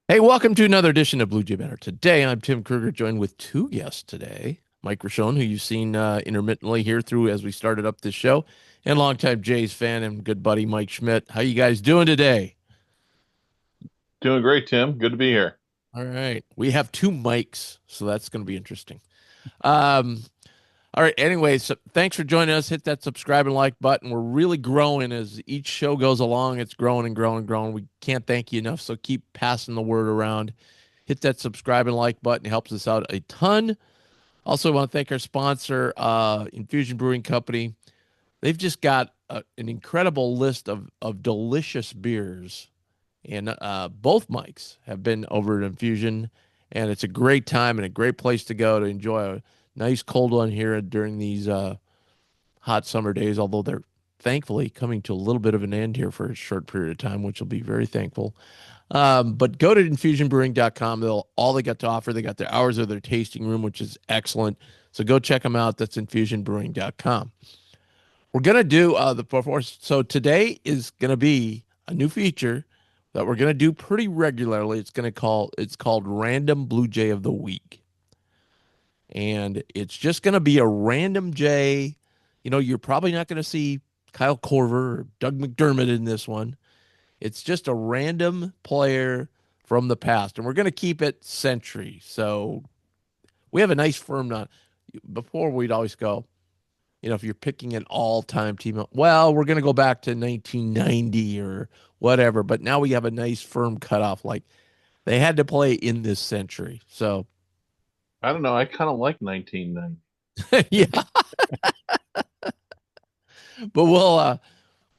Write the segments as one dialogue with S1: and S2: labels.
S1: Hey, welcome to another edition of Blue Jay Banner. Today, I'm Tim Kruger, joined with two guests today. Mike Rochon, who you've seen intermittently here through as we started up this show, and longtime Jays fan and good buddy Mike Schmidt. How you guys doing today?
S2: Doing great, Tim. Good to be here.
S1: All right, we have two mics, so that's going to be interesting. Um, all right. Anyway, so thanks for joining us. Hit that subscribe and like button. We're really growing as each show goes along. It's growing and growing and growing. We can't thank you enough. So keep passing the word around. Hit that subscribe and like button. It helps us out a ton. Also, want to thank our sponsor, Infusion Brewing Company. They've just got an incredible list of delicious beers, and both mics have been over at Infusion, and it's a great time and a great place to go to enjoy a nice cold one here during these hot summer days. Although they're thankfully coming to a little bit of an end here for a short period of time, which will be very thankful. But go to infusionbrewing.com. All they got to offer. They got their hours of their tasting room, which is excellent. So go check them out. That's infusionbrewing.com. We're gonna do the before. So today is gonna be a new feature that we're gonna do pretty regularly. It's called Random Blue Jay of the Week, and it's just gonna be a random Jay. You know, you're probably not gonna see Kyle Korver or Doug McDermott in this one. It's just a random player from the past, and we're going to keep it century. So we have a nice firm on. Before we'd always go, if you're picking an all-time team, well, we're going to go back to 1990 or whatever. But now we have a nice firm cutoff. Like they had to play in this century. So
S2: I don't know. I kind of like 1990.
S1: yeah, but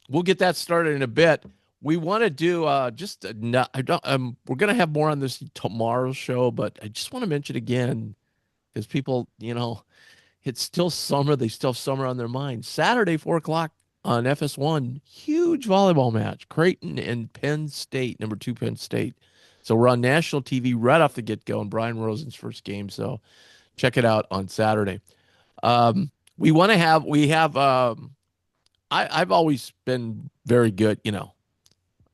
S1: we'll get that started in a bit. We want to do just no, I don't we're gonna have more on this tomorrow's show, but I just want to mention again because people, it's still summer. They still have summer on their mind. Saturday, 4 o'clock on FS1, huge volleyball match. Creighton and Penn State, number two Penn State. So we're on national TV right off the get-go in Brian Rosen's first game. So check it out on Saturday. We have I've always been very good,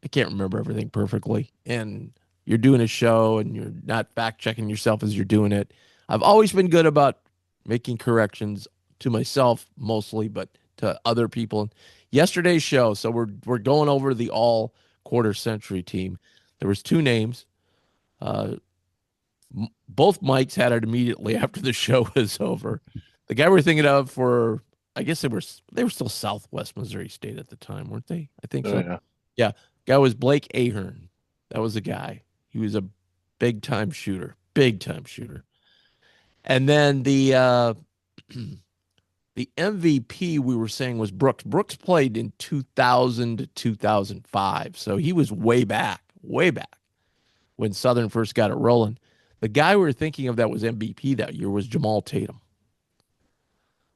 S1: I can't remember everything perfectly. And you're doing a show and you're not fact checking yourself as you're doing it. I've always been good about making corrections to myself mostly, but to other people. Yesterday's show, so we're going over the all quarter century team. There was two names. Uh, Both mics had it immediately after the show was over. The guy we're thinking of for, I guess they were still Southwest Missouri State at the time, weren't they? I think
S2: Oh
S1: so.
S2: yeah.
S1: Yeah, guy was Blake Ahern. That was the guy. He was a big time shooter, big time shooter. And then the MVP we were saying was Brooks. Brooks played in 2000 to 2005, so he was way back when Southern first got it rolling. The guy we were thinking of that was MVP that year was Jamal Tatum.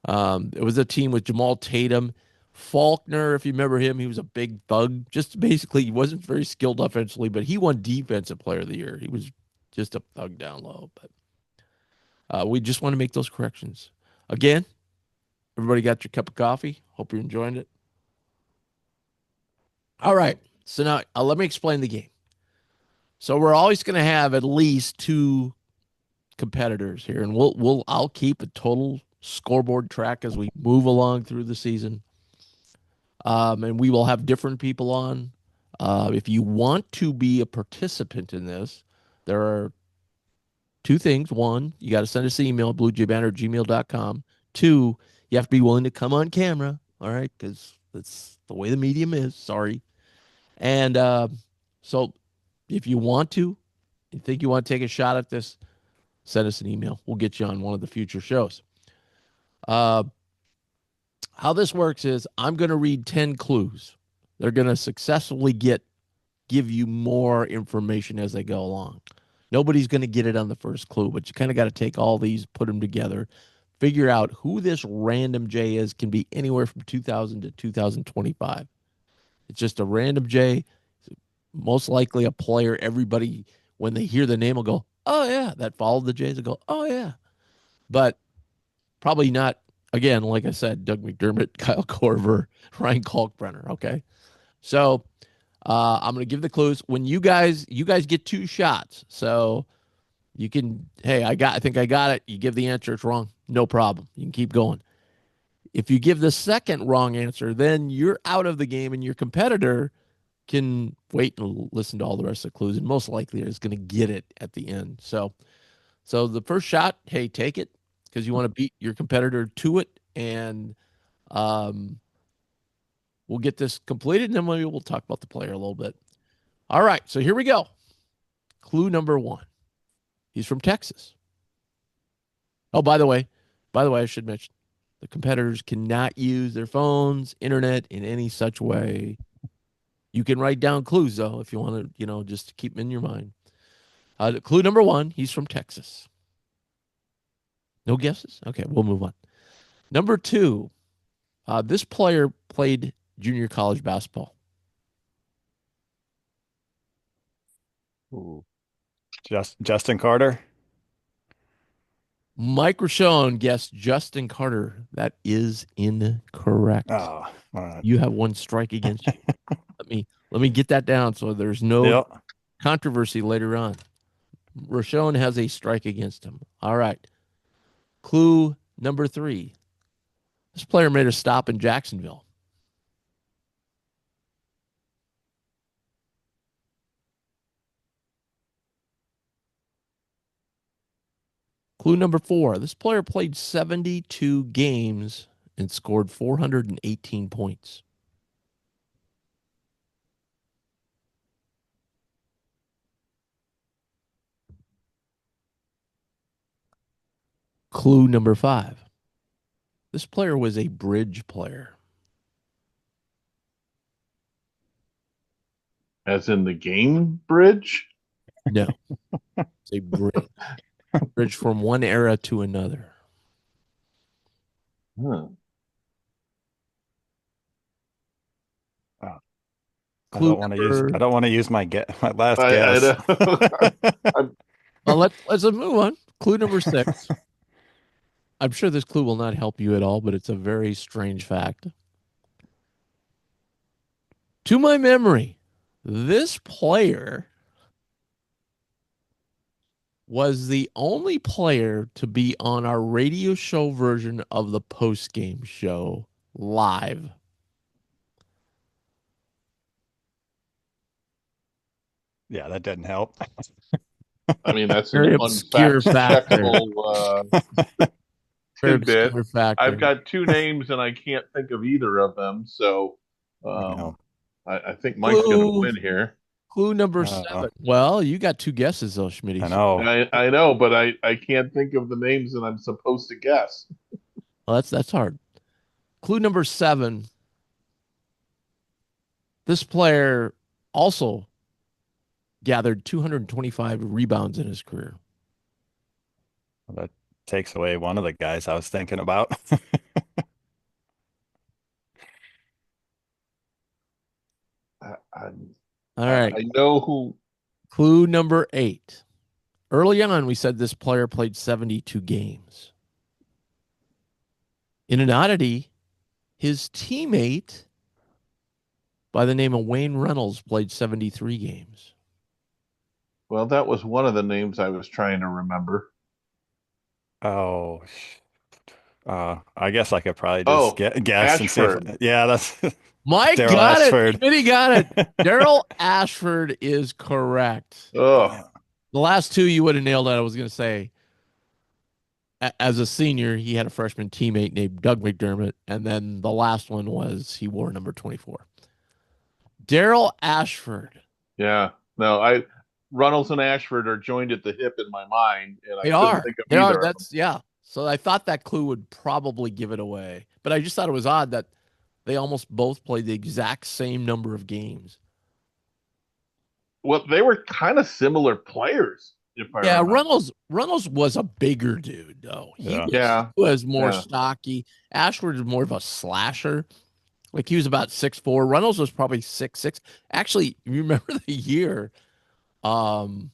S1: It was a team with Jamal Tatum, Faulkner, if you remember him, he was a big thug. Just basically, he wasn't very skilled offensively, but he won Defensive Player of the Year. He was just a thug down low. But we just want to make those corrections. Again, everybody got your cup of coffee. Hope you're enjoying it. All right. So now let me explain the game. So we're always going to have at least two competitors here, and I'll keep a total scoreboard track as we move along through the season. And we will have different people on. If you want to be a participant in this, there are two things. One, you got to send us an email, bluejbanner@gmail.com. Two, you have to be willing to come on camera. All right. Because that's the way the medium is. Sorry. And so if you want to, you think you want to take a shot at this, send us an email. We'll get you on one of the future shows. Uh, how this works is I'm going to read 10 clues. They're going to successfully give you more information as they go along. Nobody's going to get it on the first clue, but you kind of got to take all these, put them together, figure out who this random J is. Can be anywhere from 2000 to 2025. It's just a random J, most likely a player. Everybody, when they hear the name, will go, "Oh yeah," that followed the Jays will go, "Oh yeah," but probably not. Again, like I said, Doug McDermott, Kyle Korver, Ryan Kalkbrenner. Okay, so I'm going to give the clues. When you guys get two shots. So you can, hey, I think I got it. You give the answer, it's wrong. No problem. You can keep going. If you give the second wrong answer, then you're out of the game and your competitor can wait and listen to all the rest of the clues and most likely is going to get it at the end. So the first shot, hey, take it because you want to beat your competitor to it and um we'll get this completed and then maybe we'll talk about the player a little bit. All right, so here we go. Clue number 1. He's from Texas. Oh, by the way, I should mention the competitors cannot use their phones, internet in any such way. You can write down clues though if you want to, just to keep them in your mind. Clue number 1, he's from Texas. No guesses? Okay, we'll move on. Number 2, this player played junior college basketball.
S3: Ooh. Justin Carter.
S1: Mike Rochon guessed Justin Carter. That is incorrect.
S3: Oh, all right.
S1: You have one strike against you. Let me get that down so there's no
S3: Yep.
S1: controversy later on. Rochon has a strike against him. All right. Clue number 3. This player made a stop in Jacksonville. Clue number 4. This player played 72 games and scored 418 points. Clue number 5. This player was a bridge player.
S2: As in the game bridge?
S1: No, it's a bridge. Bridge from one era to another.
S2: Huh.
S3: Oh,
S1: Clue
S3: I don't want to use my last
S2: I
S3: guess.
S2: know. I'm,
S1: well, let's move on. Clue number 6. I'm sure this clue will not help you at all, but it's a very strange fact. To my memory, this player was the only player to be on our radio show version of the post-game show live.
S3: Yeah, that didn't help.
S2: I mean, that's an
S1: Very obscure fact there.
S2: unfact-checkable
S1: Very
S2: tidbit.
S1: obscure fact
S2: I've
S1: there.
S2: got two names and I can't think of either of them, so
S3: I know.
S2: I think Mike's going to
S1: Clue,
S2: win here.
S1: clue number
S3: Uh,
S1: 7. Well, you got 2 guesses though, Schmitty.
S3: I
S1: So,
S3: know.
S2: I know, but I can't think of the names that I'm supposed to guess.
S1: well, that's hard. Clue number 7. This player also gathered 225 rebounds in his career.
S3: That takes away one of the guys I was thinking about.
S2: I, I,
S1: All right.
S2: I know who.
S1: Clue number 8. Early on, we said this player played 72 games. In an oddity, his teammate by the name of Wayne Reynolds played 73 games.
S2: Well, that was one of the names I was trying to remember.
S3: Oh, I guess I could probably just
S2: Oh,
S3: guess and see if.
S2: Ashford.
S3: Yeah, that's
S1: Mike
S3: Daryl
S1: got it.
S3: Ashford.
S1: Schmitty got it. Daryl Ashford is correct.
S2: Oh,
S3: Yeah.
S1: The last 2 you would have nailed it. I was going to say, as a senior, he had a freshman teammate named Doug McDermott. And then the last one was he wore number 24. Daryl Ashford.
S2: yeah. No, Runnels and Ashford are joined at the hip in my mind, and I
S1: They
S2: couldn't
S1: are.
S2: think of
S1: They are.
S2: either of them.
S1: That's, yeah. So I thought that clue would probably give it away. But I just thought it was odd that they almost both played the exact same number of games.
S2: Well, they were kind of similar players, if I
S1: Yeah,
S2: remember.
S1: Reynolds was a bigger dude, though. He
S3: Yeah.
S1: was,
S2: Yeah,
S1: he was more
S2: yeah.
S1: stocky. Ashford was more of a slasher. Like he was about 6'4". Reynolds was probably 6'6". Actually, you remember the year? Um,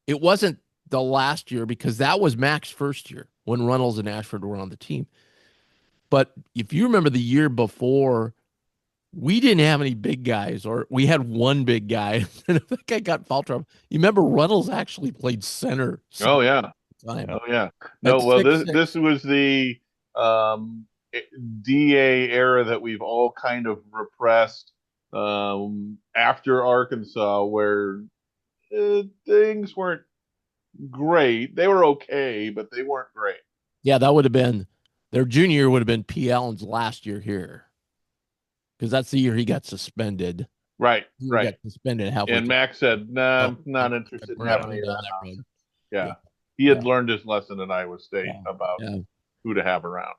S1: it wasn't the last year because that was Mac's first year when Reynolds and Ashford were on the team. But if you remember the year before we didn't have any big guys, or we had one big guy, and that guy got foul trouble. You remember Runnels actually played center
S2: Oh
S1: some
S2: yeah.
S1: time
S2: Oh yeah.
S1: at
S2: No, well,
S1: six
S2: this
S1: six.
S2: was the um, DA era that we've all kind of repressed after Arkansas, where things weren't great. They were okay, but they weren't great.
S1: Yeah, that would have been their junior year. Would have been P. Allen's last year here because that's the year he got suspended.
S2: Right,
S1: He got
S2: right.
S1: suspended halfway
S2: And
S1: through.
S2: Max said, "Nah,
S1: Oh,
S2: I'm not interested in
S1: we're not
S2: having
S1: going
S2: any of
S1: down
S2: that
S1: that road.
S2: nonsense."
S1: Yeah,
S2: Yeah, he had
S1: yeah,
S2: learned his lesson at Iowa State
S1: yeah,
S2: about
S1: yeah.
S2: who to have around.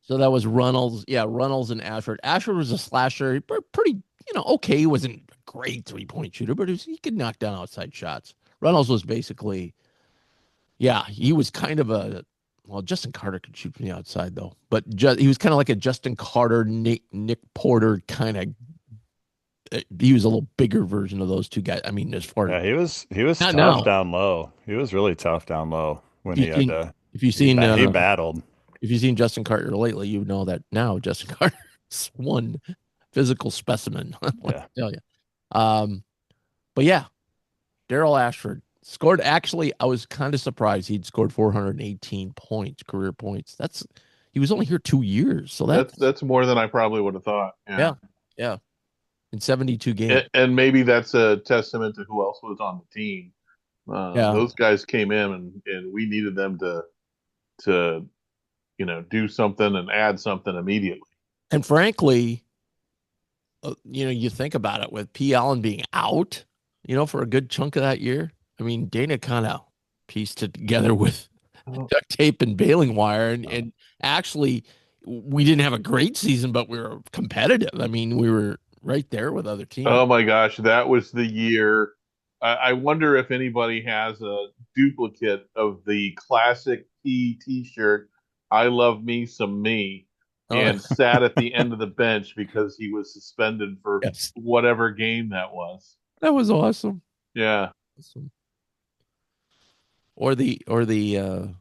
S1: So that was Runnels. Yeah, Runnels and Ashford. Ashford was a slasher. Pretty, okay. He wasn't a great 3-point shooter, but he could knock down outside shots. Runnels was basically, yeah, he was kind of well, Justin Carter could shoot from the outside though, but he was kind of like a Justin Carter, Nick Porter kind of. He was a little bigger version of those two guys. I mean, as far as
S3: Yeah, he was
S1: not
S3: tough
S1: now.
S3: down low. He was really tough down low when
S1: If you've
S3: he had
S1: seen,
S3: to.
S1: if you've
S3: He
S1: seen,
S3: ba he battled.
S1: if you've seen Justin Carter lately, you know that now Justin Carter's one physical specimen. I want
S3: Yeah,
S1: to tell you. Um, but yeah, Daryl Ashford scored. Actually, I was kind of surprised he'd scored 418 points, career points. He was only here 2 years, so
S2: That's more than I probably would have thought. Yeah,
S1: yeah, yeah, in 72 games.
S2: and maybe that's a testament to who else was on the team.
S1: Yeah,
S2: Those guys came in, and we needed them to do something and add something immediately.
S1: and frankly, you think about it with P. Allen being out, for a good chunk of that year. I mean, Dana kind of pieced it together with duct tape and baling wire, and actually, we didn't have a great season, but we were competitive. I mean, we were right there with other teams.
S2: Oh my gosh, that was the year. I wonder if anybody has a duplicate of the classic P T-shirt, "I love me some me,"
S1: Oh,
S2: and sat at the end of the bench because he was suspended for
S1: yes,
S2: whatever game that was.
S1: that was awesome.
S2: Yeah.
S1: Awesome. Or the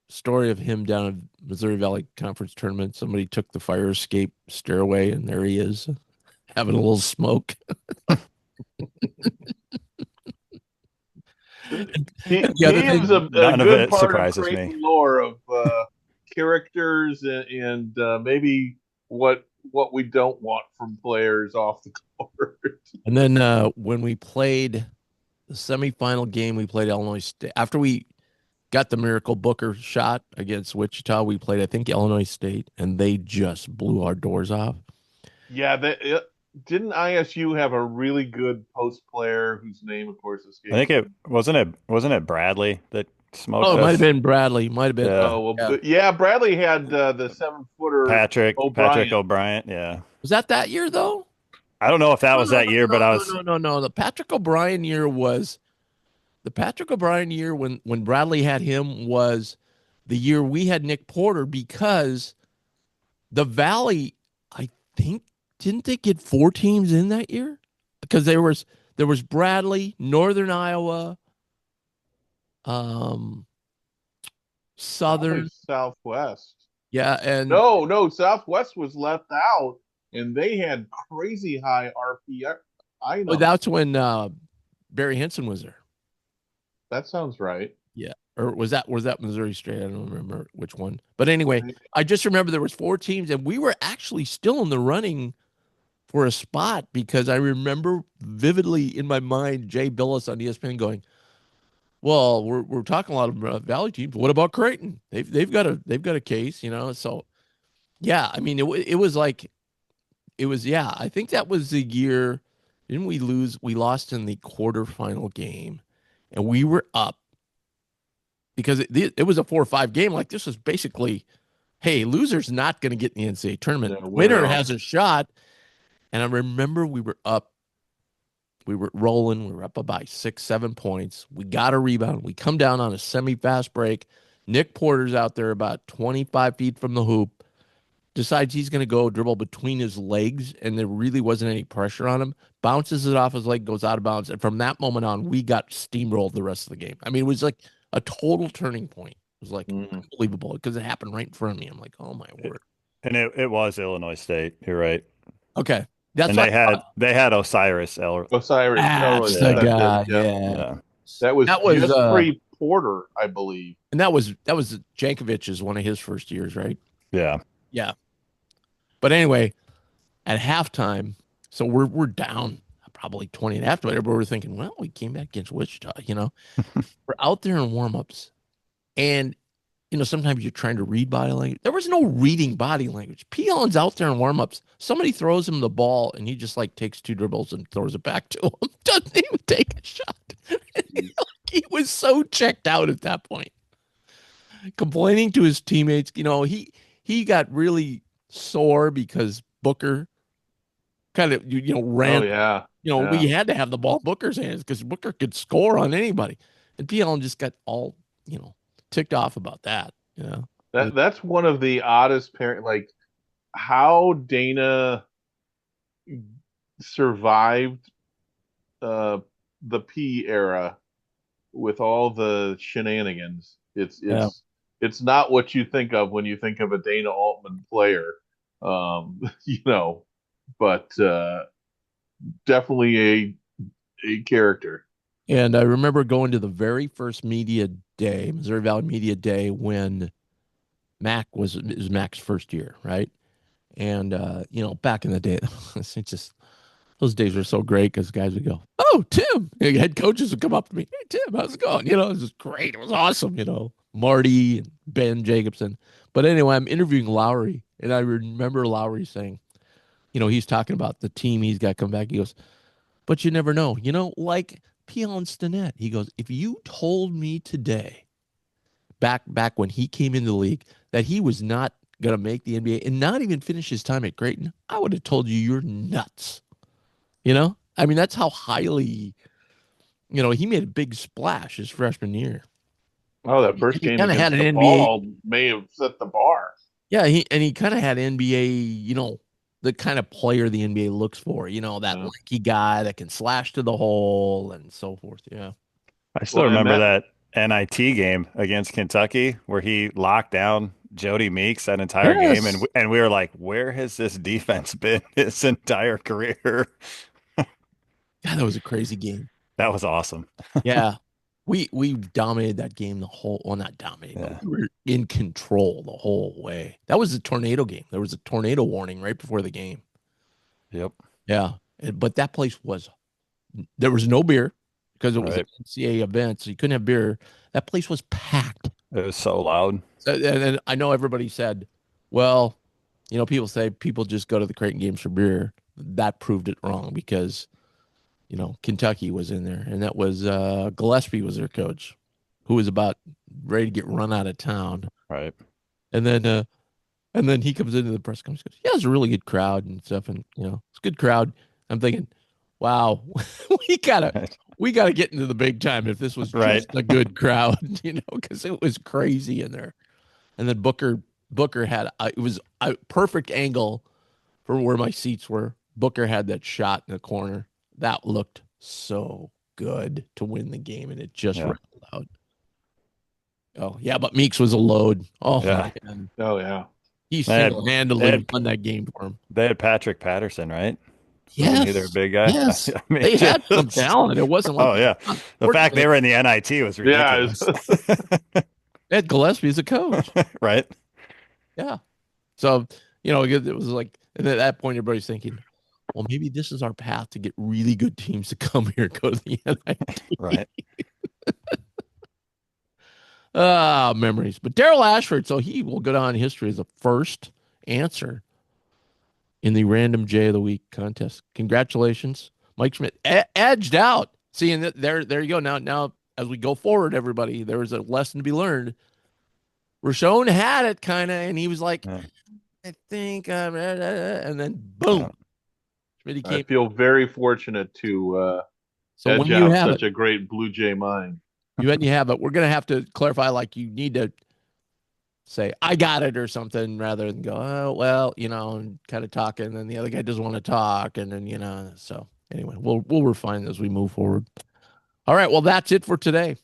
S1: story of him down at Missouri Valley Conference tournament. Somebody took the fire escape stairway, and there he is having a little smoke.
S2: He
S1: And the other
S2: he
S1: thing,
S2: is a
S3: none of
S2: good
S3: it
S2: part of
S3: surprises
S2: creating
S3: me.
S2: lore of characters and maybe what we don't want from players off the court.
S1: and then when we played the semifinal game, we played Illinois State. After we got the miracle Booker shot against Wichita, we played, I think, Illinois State, and they just blew our doors off.
S2: Yeah, didn't ISU have a really good post player whose name, of course,
S3: I think
S2: escapes
S3: it
S2: me?
S3: wasn't it Bradley that
S1: Oh,
S3: smoked
S1: it might have
S3: us?
S1: been Bradley. Might have been.
S3: Yeah,
S2: Oh well,
S1: Yeah.
S2: yeah. Bradley had the 7-footer
S3: Patrick
S2: O'Brien.
S3: O'Brien. Yeah,
S1: Was that year though?
S3: I don't know if that
S1: No,
S3: was
S1: no,
S3: that
S1: no,
S3: year, but
S1: no,
S3: I
S1: no,
S3: was
S1: no, no, no. The Patrick O'Brien year when Bradley had him was the year we had Nick Porter because the Valley, I think, didn't they get 4 teams in that year? Because there was Bradley, Northern Iowa, um,
S2: Probably
S1: Southern,
S2: Southwest.
S1: yeah, and
S2: No, no, Southwest was left out, and they had crazy high RPI
S1: well,
S2: numbers.
S1: that's when Barry Henson was there.
S2: That sounds right.
S1: Yeah. Or was that Missouri State? I don't remember which one. But anyway, I just remember there was 4 teams and we were actually still in the running for a spot because I remember vividly in my mind Jay Billis on ESPN going, "Well, we're talking a lot about Valley teams. What about Creighton? They've got a case, So yeah, I mean it was like it was yeah, I think that was the year didn't we lose? We lost in the quarterfinal game and we were up because it was a 4 or 5 game. Like this was basically, hey, loser's not going to get in the NCAA tournament.
S2: Yeah,
S1: Winner
S2: winner
S1: has a shot. And I remember we were up, we were rolling, we were up by 6, 7 points. We got a rebound. We come down on a semi-fast break. Nick Porter's out there about 25 feet from the hoop. Decides he's going to go dribble between his legs, and there really wasn't any pressure on him. Bounces it off his leg, goes out of bounds, and from that moment on, we got steamrolled the rest of the game. I mean, it was like a total turning point. It was like
S2: Mhm.
S1: unbelievable because it happened right in front of me. I'm like, oh my
S3: It-
S1: word.
S3: and it was Illinois State. You're right.
S1: Okay, That's
S3: And
S1: what
S3: they had Osiris El.
S2: Osiris. Oh,
S1: that's the
S2: yeah,
S3: Yeah,
S2: that's it.
S1: guy.
S2: Yeah,
S1: Yeah.
S3: yeah,
S2: that was
S1: That was
S2: just pre-Porter, I believe.
S1: and that was Jankovic's one of his first years, right?
S3: yeah.
S1: Yeah. But anyway, at halftime, so we're down probably 20 and after, but we're thinking, well, we came back against Wichita, you know. We're out there in warm-ups, and sometimes you're trying to read body language. There was no reading body language. P. Allen's out there in warm-ups. Somebody throws him the ball, and he just like takes two dribbles and throws it back to him. Doesn't even take a shot. He was so checked out at that point, complaining to his teammates. He got really sore because Booker kind of
S2: Oh
S1: ran.
S2: yeah,
S1: We
S2: yeah.
S1: had to have the ball in Booker's hands because Booker could score on anybody, and P. Allen just got all ticked off about that.
S2: That's one of the oddest parent, like how Dana survived uh the P era with all the shenanigans. It's
S1: Yeah.
S2: it's it's not what you think of when you think of a Dana Altman player. Um, you know, but definitely a character.
S1: And I remember going to the very first media day, Missouri Valley Media Day, when it was Mac's first year, right? And back in the day, it's just those days were so great because guys would go, "Oh, Tim!" Head coaches would come up to me, "Hey, Tim, how's it going?" It was just great. It was awesome. Marty and Ben Jacobson. But anyway, I'm interviewing Lowry, and I remember Lowry saying, he's talking about the team he's got come back. He goes, "But you never know. Like Peel and Stinnett." He goes, "If you told me today, back when he came into the league, that he was not going to make the NBA and not even finish his time at Creighton, I would have told you you're nuts." I mean, that's how highly, he made a big splash his freshman year.
S2: Oh, that
S1: And
S2: first
S1: he
S2: game
S1: kind of had
S2: against
S1: an NBA.
S2: DePaul may have set the bar.
S1: Yeah, he kind of had NBA, the kind of player the NBA looks for, that
S2: Yeah.
S1: lanky guy that can slash to the hole and so forth. Yeah.
S3: I still
S2: Well, and
S3: remember
S2: that
S3: that NIT game against Kentucky where he locked down Jody Meeks that entire game, and
S1: Yes.
S3: we were like, where has this defense been his entire career?
S1: God, that was a crazy game.
S3: That was awesome.
S1: Yeah. We dominated that game the whole, well, not dominated, but
S3: Yeah.
S1: we were in control the whole way. That was a tornado game. There was a tornado warning right before the game.
S3: Yep.
S1: Yeah. But that place there was no beer because it was an
S3: Right.
S1: NCAA event, so you couldn't have beer. That place was packed.
S3: It was so loud.
S1: And I know everybody said, well, people say people just go to the Creighton games for beer. That proved it wrong because Kentucky was in there, and that was Gillespie was their coach, who was about ready to get run out of town.
S3: Right.
S1: And then he comes into the press conference, goes, "Yeah, it's a really good crowd and stuff, and it's a good crowd." I'm thinking, wow, we gotta
S3: Right.
S1: we gotta get into the big time if this was
S3: Right.
S1: just a good crowd, because it was crazy in there. And then Booker had it was a perfect angle for where my seats were. Booker had that shot in the corner that looked so good to win the game, and it just
S3: Yeah.
S1: rattled out. Oh yeah, but Meeks was a load. Oh
S3: Yeah.
S1: man,
S2: oh yeah.
S1: he
S3: They had,
S1: single
S3: they
S1: handedly
S3: had
S1: won that game for him.
S3: they had Patrick Patterson, right? Wasn't he their
S1: Yes,
S3: big guy?
S1: yes,
S3: I mean,
S1: they had some
S3: just
S1: talent. It wasn't like
S3: oh yeah. The fact they
S1: unfortunately
S3: were in the NIT was
S2: Yeah.
S3: ridiculous.
S1: they had Gillespie as a coach.
S3: Right?
S1: Yeah, so it was like, and at that point, everybody's thinking, well, maybe this is our path to get really good teams to come here, go to the NIT.
S3: Right.
S1: Ah, memories. But Daryl Ashford, so he will go down in history as the first answer in the Random J of the Week contest. Congratulations, Mike Schmidt edged out. See, and there you go. Now, as we go forward, everybody, there was a lesson to be learned. Rashon had it kind of, and he was like,
S3: Yeah.
S1: I think, and then boom,
S3: Yeah.
S1: Schmidt
S2: I
S1: came.
S2: feel very fortunate to
S1: So when
S2: edge
S1: you
S2: out
S1: have
S2: such
S1: it,
S2: a great Blue Jay mind.
S1: you have it. We're gonna have to clarify. Like you need to say I got it or something rather than go, oh well, and kind of talking, and then the other guy doesn't want to talk, and then so anyway, we'll refine as we move forward. All right, well that's it for today.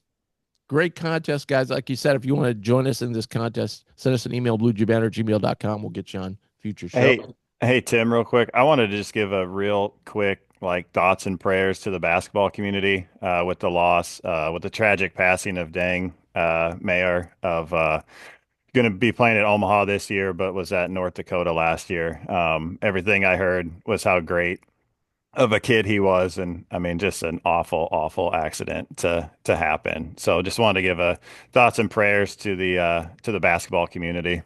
S1: Great contest, guys. Like you said, if you want to join us in this contest, send us an email, bluejbanner@gmail.com. We'll get you on future shows.
S3: Hey, Hey Tim, real quick. I wanted to just give a real quick like thoughts and prayers to the basketball community with the loss, with the tragic passing of Dang Mayer of going to be playing at Omaha this year, but was at North Dakota last year. Everything I heard was how great of a kid he was, and I mean, just an awful, awful accident to happen. So, just wanted to give a thoughts and prayers to the basketball community.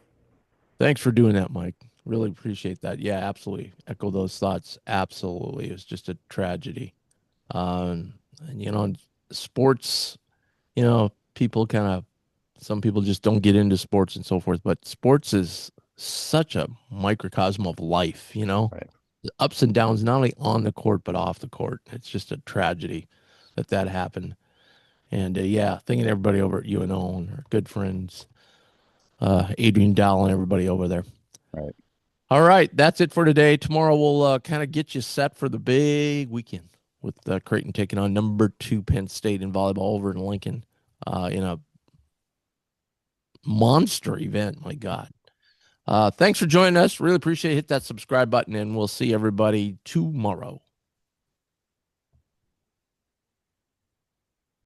S1: Thanks for doing that, Mike. Really appreciate that. Yeah, absolutely. Echo those thoughts. Absolutely. It was just a tragedy. And sports, people kind of, some people just don't get into sports and so forth, but sports is such a microcosm of life,
S3: Right.
S1: the ups and downs, not only on the court, but off the court. It's just a tragedy that happened. And yeah, thinking everybody over at UNO and our good friends, Adrian Dow and everybody over there.
S3: Right.
S1: All right, that's it for today. Tomorrow we'll kind of get you set for the big weekend with Creighton taking on number 2 Penn State in volleyball over in Lincoln in a monster event. My God. Thanks for joining us. Really appreciate it. Hit that subscribe button, and we'll see everybody tomorrow.